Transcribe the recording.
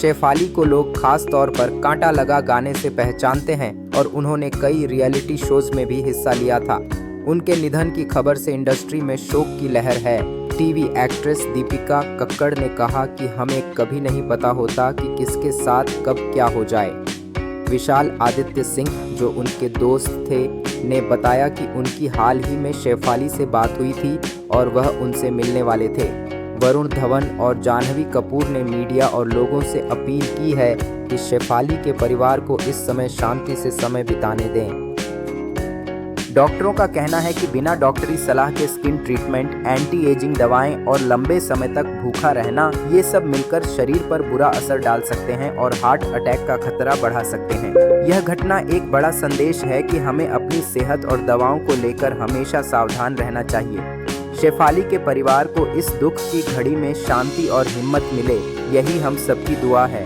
शेफाली को लोग खास तौर पर कांटा लगा गाने से पहचानते हैं और उन्होंने कई रियलिटी शोज में भी हिस्सा लिया था। उनके निधन की खबर से इंडस्ट्री में शोक की लहर है। टीवी एक्ट्रेस दीपिका कक्कड़ ने कहा कि हमें कभी नहीं पता होता कि किसके साथ कब क्या हो जाए। विशाल आदित्य सिंह, जो उनके दोस्त थे, ने बताया कि उनकी हाल ही में शेफाली से बात हुई थी और वह उनसे मिलने वाले थे। वरुण धवन और जाह्नवी कपूर ने मीडिया और लोगों से अपील की है कि शेफाली के परिवार को इस समय शांति से समय बिताने दें। डॉक्टरों का कहना है कि बिना डॉक्टरी सलाह के स्किन ट्रीटमेंट, एंटी एजिंग दवाएं और लंबे समय तक भूखा रहना, ये सब मिलकर शरीर पर बुरा असर डाल सकते हैं और हार्ट अटैक का खतरा बढ़ा सकते हैं। यह घटना एक बड़ा संदेश है कि हमें अपनी सेहत और दवाओं को लेकर हमेशा सावधान रहना चाहिए। शेफाली के परिवार को इस दुख की घड़ी में शांति और हिम्मत मिले, यही हम सबकी दुआ है।